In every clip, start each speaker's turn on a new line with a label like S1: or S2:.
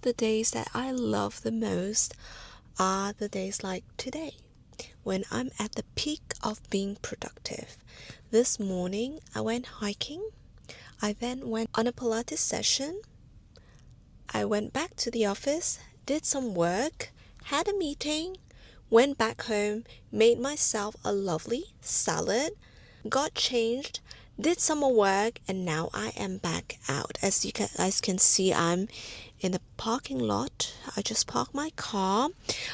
S1: The days that I love the most are the days like today, when I'm at the peak of being productive. This morning, I went hiking. I then went on a Pilates session. I went back to the office, did some work, had a meeting, went back home, made myself a lovely salad, got changed, did some more work, and now I am back out. As you guys can see, I'm in the parking lot. I just parked my car.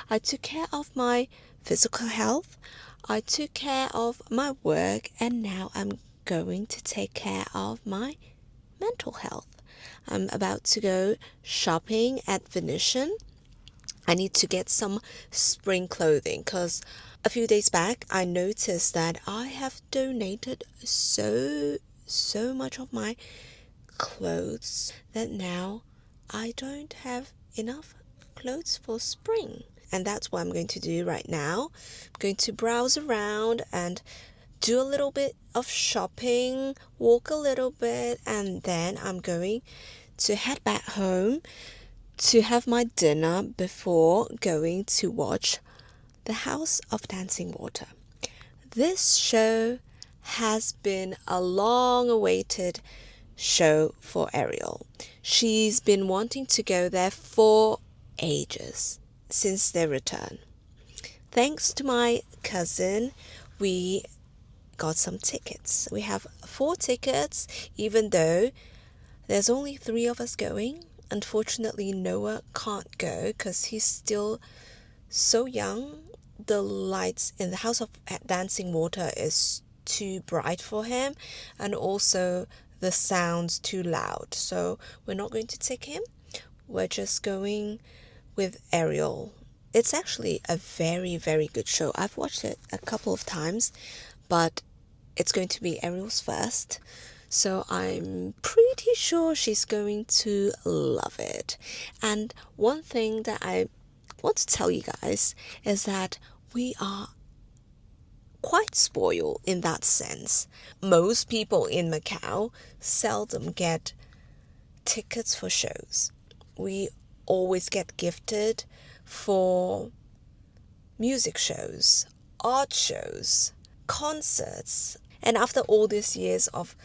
S1: I took care of my physical health. I took care of my work, and now I'm going to take care of my mental health. I'm about to go shopping at Venetian. I need to get some spring clothing because a few days back I noticed that I have donated so much of my clothes that now I don't have enough clothes for spring. And that's what I'm going to do right now. I'm going to browse around and do a little bit of shopping, walk a little bit, and then I'm going to head back home to have my dinner before going to watch The House of Dancing Water. This show has been a long-awaited show for Ariel. She's been wanting to go there for ages, since their return. Thanks to my cousin, we got some tickets. We have 4 tickets, even though there's only 3 of us going. Unfortunately, Noah can't go because he's still so young. The lights in the House of Dancing Water is too bright for him, and also the sound's too loud. So we're not going to take him. We're just going with Ariel. It's actually a very, very good show. I've watched it a couple of times, but it's going to be Ariel's first. So I'm pretty sure she's going to love it. And one thing that I want to tell you guys is that we are quite spoiled in that sense. Most people in Macau seldom get tickets for shows. We always get gifted for music shows, art shows, concerts. And after all these years of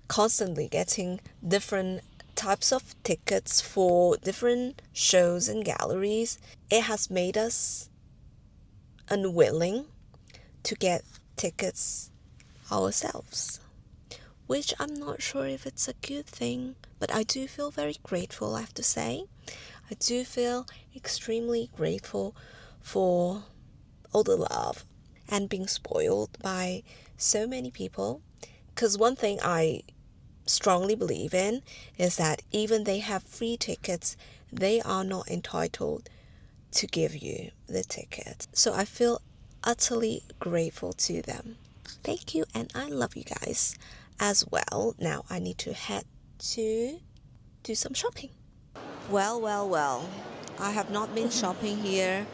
S1: constantly getting different types of tickets for different shows and galleries, it has made us unwilling to get tickets ourselves, which I'm not sure if it's a good thing, but I do feel very grateful, I have to say. I do feel extremely grateful for all the love and being spoiled by so many people, because one thing I strongly believe in is that even they have free tickets, they are not entitled to give you the ticket. So I feel utterly grateful to them. Thank you, and I love you guys as well. Now I need to head to do some shopping. Well, I have not been shopping here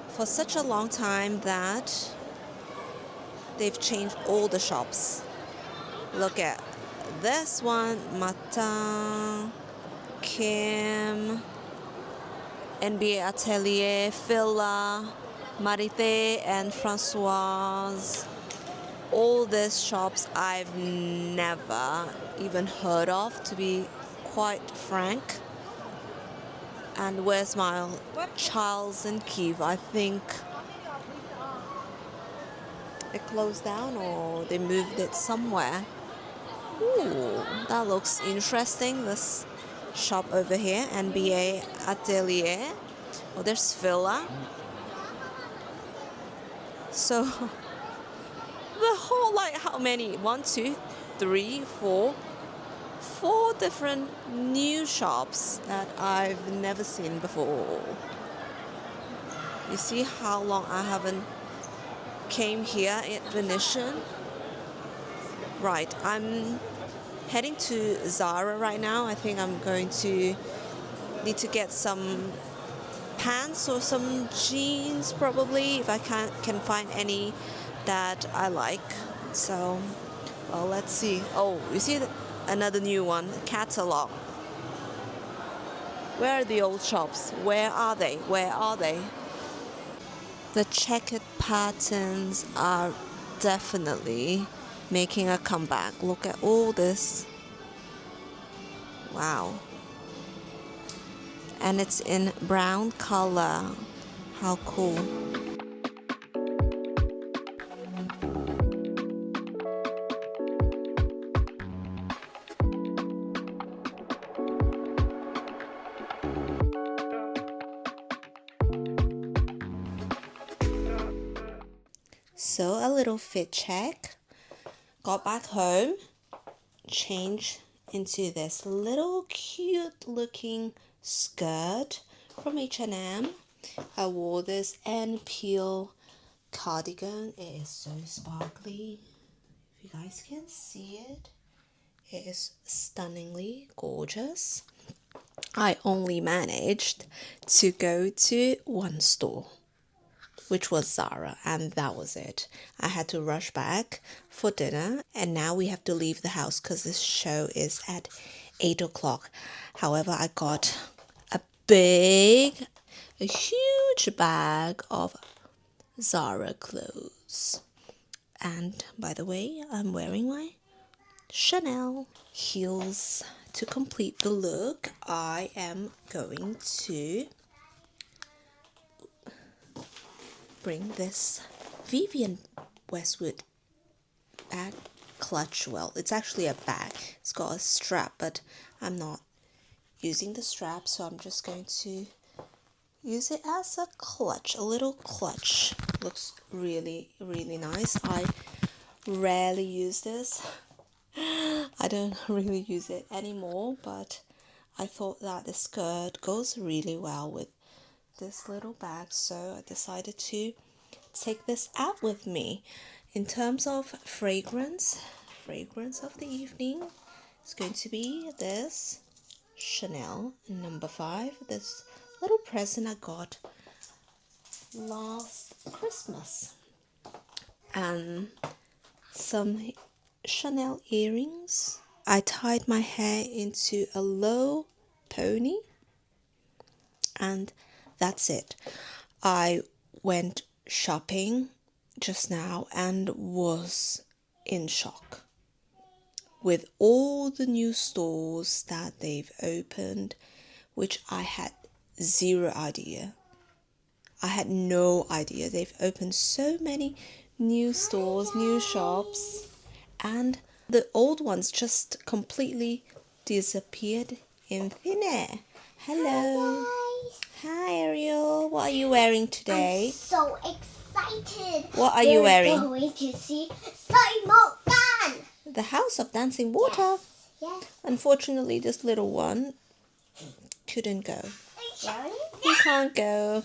S1: for such a long time that they've changed all the shops. Look at this one, Mata, Kim, NBA Atelier, Villa, Marité, and Françoise. All these shops I've never even heard of, to be quite frank. And where's my Charles and Keith? I think it closed down or they moved it somewhere. Ooh, that looks interesting. This shop over here, NBA Atelier. Oh, there's Villa. So the whole, like, how many? 1, 2, 3, 4 different new shops that I've never seen before. You see how long I haven't came here at Venetian? Right, I'm heading to Zara right now. I think I'm going to need to get some pants or some jeans probably, if I can find any that I like. So, well, let's see. Oh, you see another new one, catalog. Where are the old shops? Where are they? Where are they? The checkered patterns are definitely making a comeback. Look at all this. Wow. And it's in brown color. How cool. So a little fit check. Got back home, changed into this little cute looking skirt from H&M. I wore this and peel cardigan. It is so sparkly. If you guys can see it, it is stunningly gorgeous. I only managed to go to one store, which was Zara, and that was it. I had to rush back for dinner, and now we have to leave the house because this show is at 8 o'clock. However, I got a huge bag of Zara clothes. And by the way, I'm wearing my Chanel heels. To complete the look, I am going to bring this Vivienne Westwood bag clutch. Well, it's actually a bag. It's got a strap, but I'm not using the strap, so I'm just going to use it as a clutch, a little clutch. Looks really, really nice. I rarely use this. I don't really use it anymore, but I thought that the skirt goes really well with this little bag, so I decided to take this out with me. In terms of fragrance of the evening, it's going to be this Chanel number 5, this little present I got last Christmas, and some Chanel earrings. I tied my hair into a low pony, and that's it. I went shopping just now and was in shock with all the new stores that they've opened, which I had zero idea. I had no idea. They've opened so many new stores, new shops, and the old ones just completely disappeared in thin air. Hello. Hi, Ariel. What are you wearing today?
S2: I'm so excited.
S1: What are you wearing?
S2: We're going to see Gun.
S1: The House of Dancing Water.
S2: Yes.
S1: Unfortunately, this little one couldn't go.
S2: Yes.
S1: He can't go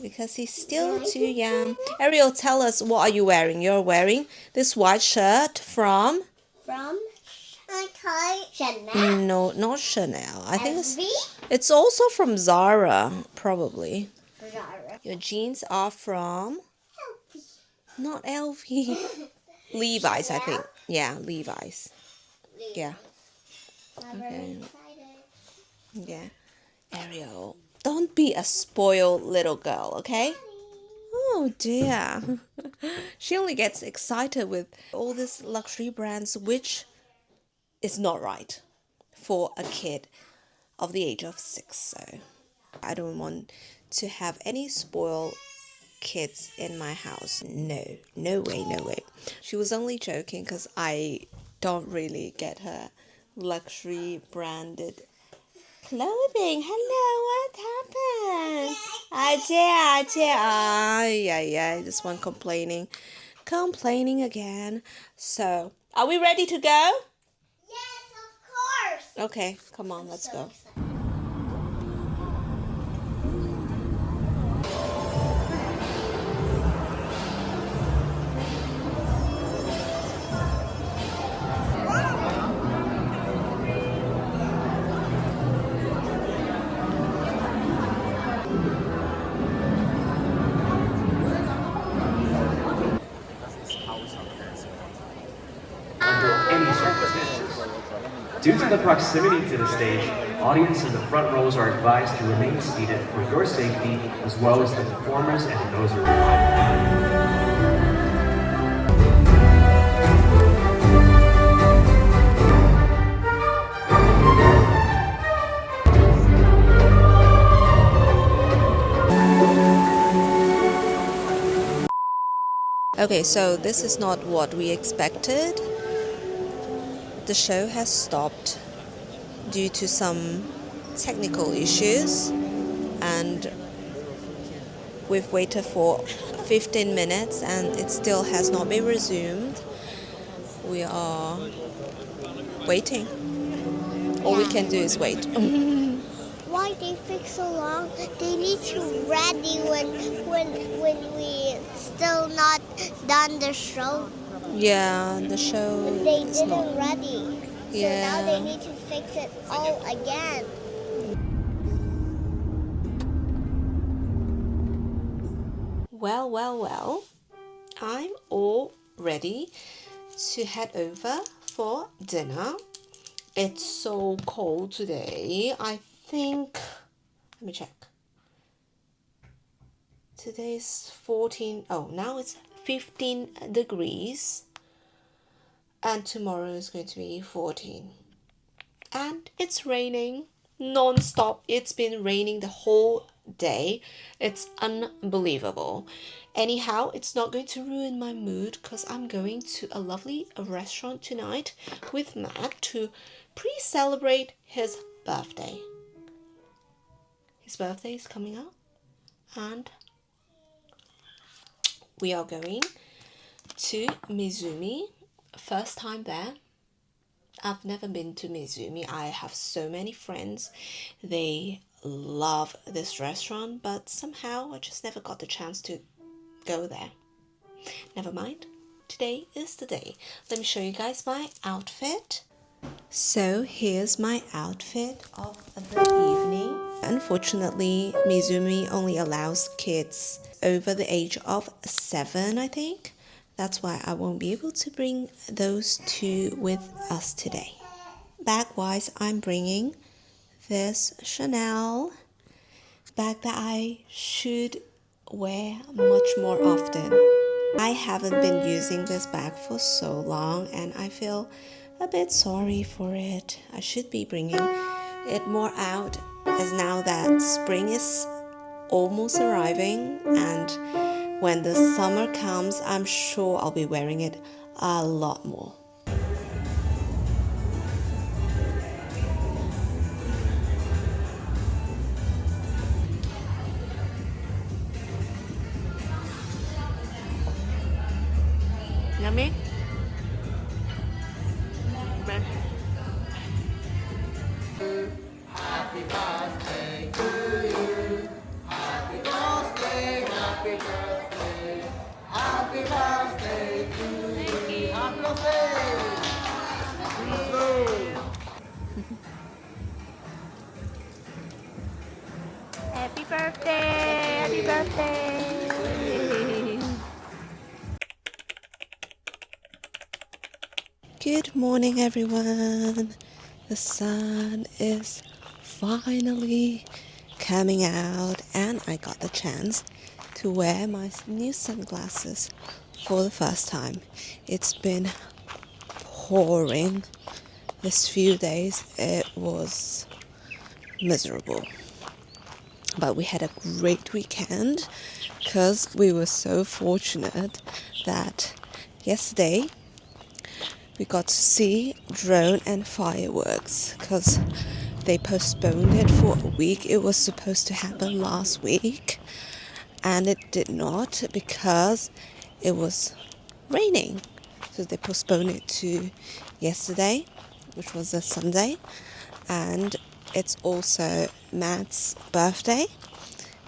S1: because he's still too young. Ariel, tell us, what are you wearing? You're wearing this white shirt from
S2: Chanel.
S1: No, not Chanel. I think it's also from Zara, probably.
S2: Zara.
S1: Your jeans are from not LV. Levi's, I think. Yeah, Levi's. Yeah. Okay. Yeah. Ariel, don't be a spoiled little girl, okay? Oh dear. She only gets excited with all these luxury brands, which is not right for a kid of the age of 6. So I don't want to have any spoiled kids in my house. No way, no way. She was only joking because I don't really get her luxury branded clothing. Hello, what happened? Yeah, this one complaining again. So, are we ready to go?
S2: Yes, of course.
S1: Okay, come on, let's go.
S3: Under any circumstances. Due to the proximity to the stage, Audience in the front rows are advised to remain seated for your safety, as well as the performers and those around.
S1: Okay, so this is not what we expected. The show has stopped due to some technical issues, and we've waited for 15 minutes and it still has not been resumed. We are waiting. All we can do is wait.
S2: Why they fix so long? They need to ready when we still not done the show.
S1: Yeah, the show
S2: They
S1: is
S2: didn't
S1: not.
S2: ready. So
S1: Yeah.
S2: now they need to fix it all again.
S1: Well, I'm all ready to head over for dinner. It's so cold today. I think, let me check. Today's 14, oh, now it's 15 degrees. And tomorrow is going to be 14. And it's raining non-stop. It's been raining the whole day. It's unbelievable. Anyhow, it's not going to ruin my mood because I'm going to a lovely restaurant tonight with Matt to pre-celebrate his birthday. His birthday is coming up and we are going to Mizumi. First time there. I've never been to Mizumi. I have so many friends. They love this restaurant, but somehow I just never got the chance to go there. Never mind. Today is the day. Let me show you guys my outfit. So here's my outfit of the evening. Unfortunately, Mizumi only allows kids over the age of 7, I think. That's why I won't be able to bring those two with us today. Bag-wise, I'm bringing this Chanel bag that I should wear much more often. I haven't been using this bag for so long and I feel a bit sorry for it. I should be bringing it more out as now that spring is almost arriving, and when the summer comes, I'm sure I'll be wearing it a lot more. Yummy?
S4: Happy birthday to you. Happy birthday, happy birthday. Happy birthday to you. Happy birthday.
S1: Happy birthday! Happy birthday! Good morning, everyone. The sun is finally coming out, and I got the chance to wear my new sunglasses for the first time. It's been pouring this few days. It was miserable. But we had a great weekend because we were so fortunate that yesterday we got to see drone and fireworks because they postponed it for a week. It was supposed to happen last week and it did not because it was raining. So they postponed it to yesterday, which was a Sunday, and it's also Matt's birthday.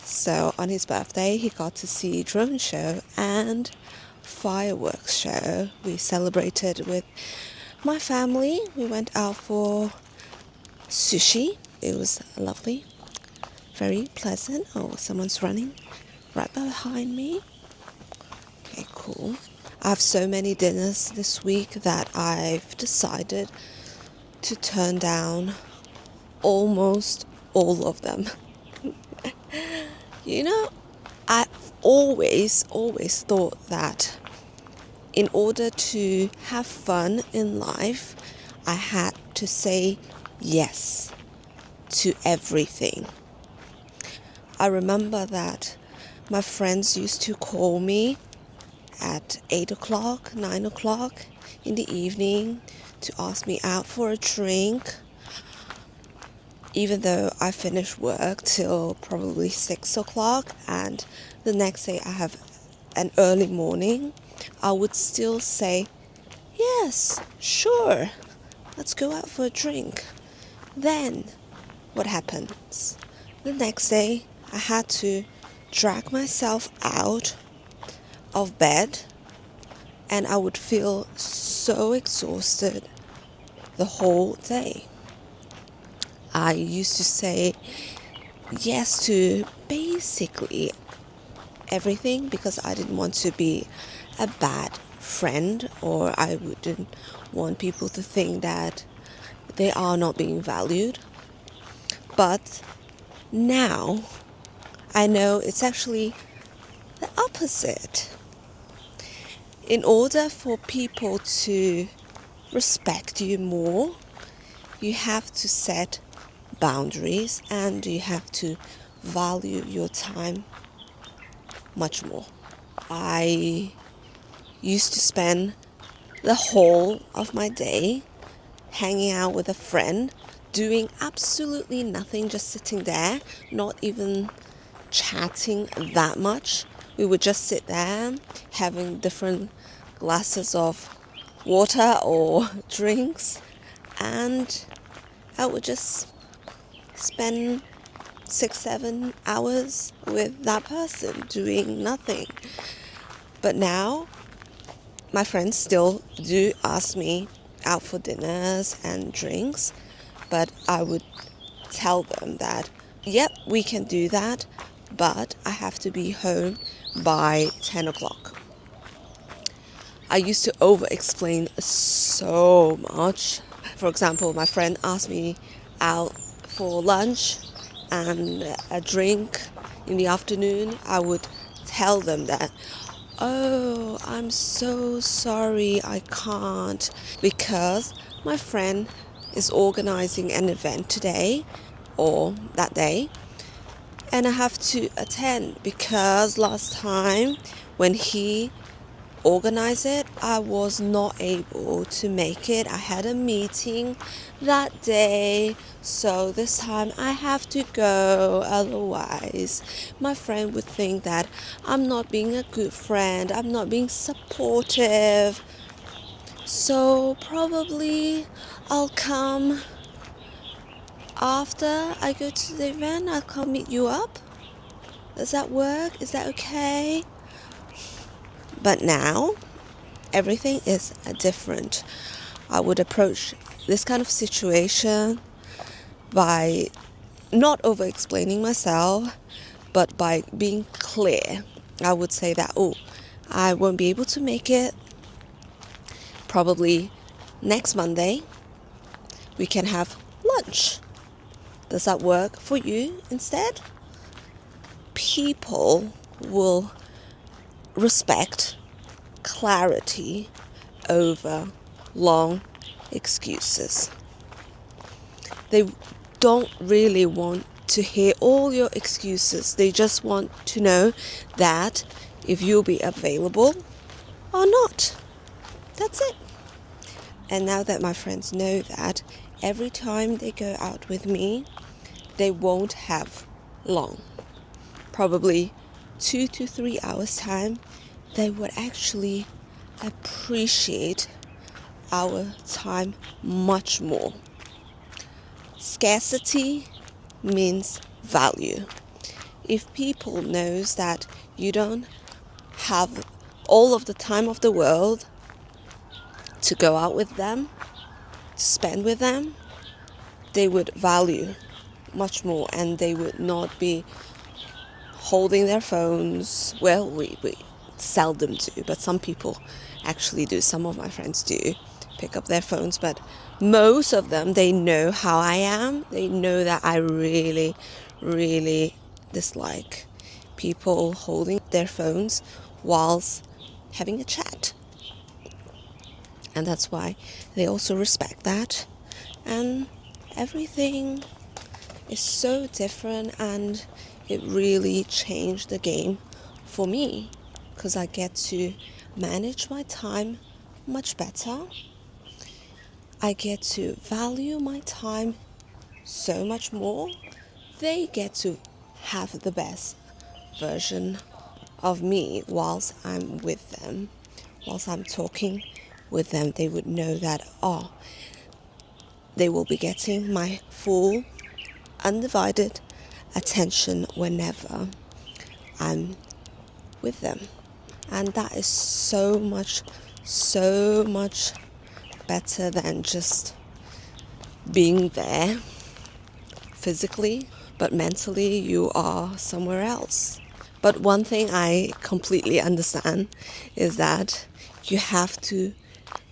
S1: So on his birthday he got to see drone show and fireworks show. We celebrated with my family. We went out for sushi. It was lovely, very pleasant. Oh, someone's running right behind me. Okay, cool. I have so many dinners this week that I've decided to turn down almost all of them. You know, I've always thought that in order to have fun in life, I had to say yes to everything. I remember that my friends used to call me at 8 o'clock, 9 o'clock in the evening to ask me out for a drink. Even though I finish work till probably 6 o'clock and the next day I have an early morning, I would still say, yes, sure, let's go out for a drink. Then, what happens? The next day, I had to drag myself out of bed and I would feel so exhausted the whole day. I used to say yes to basically everything because I didn't want to be a bad friend, or I wouldn't want people to think that they are not being valued. But now I know it's actually the opposite. In order for people to respect you more, you have to set boundaries and you have to value your time much more. I used to spend the whole of my day hanging out with a friend, doing absolutely nothing, just sitting there, not even chatting that much. We would just sit there having different glasses of water or drinks, and I would just spend 6-7 hours with that person doing nothing. But now my friends still do ask me out for dinners and drinks, but I would tell them that, yep, we can do that, but I have to be home by 10 o'clock. I used to over-explain so much. For example, my friend asked me out for lunch and a drink in the afternoon. I would tell them that, oh, I'm so sorry, I can't, because my friend is organizing an event today or that day, and I have to attend because last time when he organize it, I was not able to make it. I had a meeting that day, so this time I have to go, otherwise my friend would think that I'm not being a good friend, I'm not being supportive. So probably I'll come after I go to the event. I'll come meet you up. Does that work? Is that okay? But now everything is different. I would approach this kind of situation by not over-explaining myself, but by being clear. I would say that, oh, I won't be able to make it. Probably next Monday we can have lunch. Does that work for you instead? People will respect clarity over long excuses. They don't really want to hear all your excuses. They just want to know that if you'll be available or not. That's it. And now that my friends know that, every time they go out with me, they won't have long. Probably 2 to 3 hours time, they would actually appreciate our time much more. Scarcity means value. If people knows that you don't have all of the time of the world to go out with them, to spend with them, they would value much more, and they would not be holding their phones. Well, we seldom do, but some people actually do. Some of my friends do pick up their phones, but most of them, they know how I am. They know that I really, really dislike people holding their phones whilst having a chat. And that's why they also respect that. And everything is so different, and it really changed the game for me, because I get to manage my time much better. I get to value my time so much more. They get to have the best version of me whilst I'm with them. Whilst I'm talking with them, they would know that, they will be getting my full, undivided attention whenever I'm with them. And that is so much better than just being there physically, but mentally you are somewhere else. But one thing I completely understand is that you have to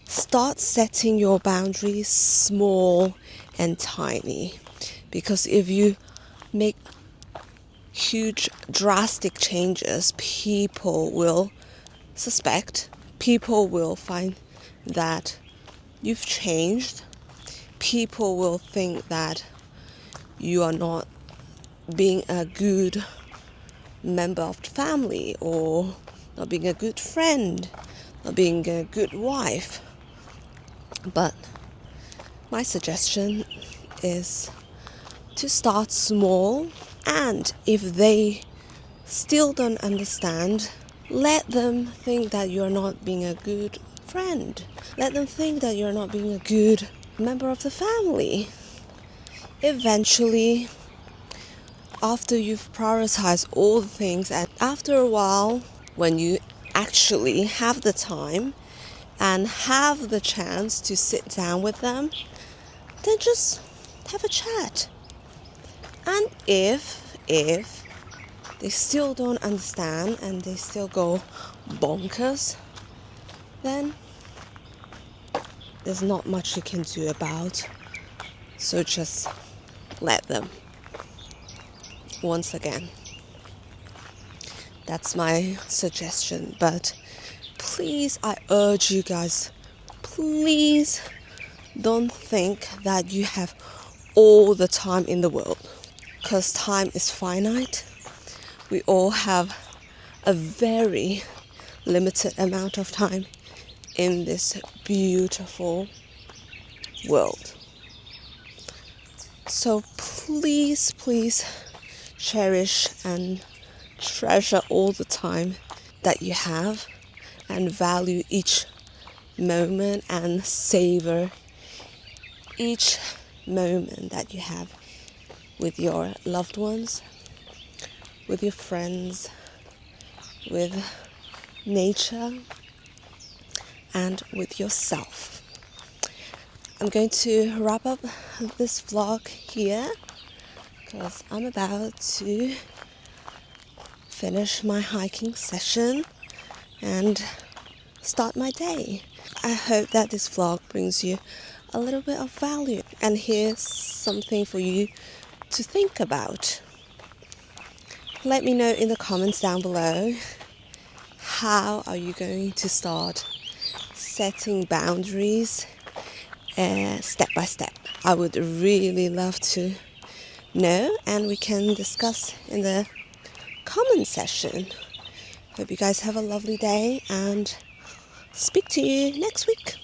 S1: start setting your boundaries small and tiny, because if you make huge drastic changes, people will suspect, people will find that you've changed, people will think that you are not being a good member of the family, or not being a good friend, not being a good wife. But my suggestion is to start small, and if they still don't understand, let them think that you're not being a good friend. Let them think that you're not being a good member of the family. Eventually, after you've prioritized all the things, and after a while, when you actually have the time and have the chance to sit down with them, then just have a chat. And if they still don't understand and they still go bonkers, then there's not much you can do about. So just let them. Once again, that's my suggestion. But please, I urge you guys, please don't think that you have all the time in the world, because time is finite. We all have a very limited amount of time in this beautiful world. So please cherish and treasure all the time that you have, and value each moment and savor each moment that you have with your loved ones, with your friends, with nature, and with yourself. I'm going to wrap up this vlog here, because I'm about to finish my hiking session and start my day. I hope that this vlog brings you a little bit of value, and here's something for you to think about. Let me know in the comments down below, how are you going to start setting boundaries step by step? I would really love to know, and we can discuss in the comment section. Hope you guys have a lovely day, and speak to you next week.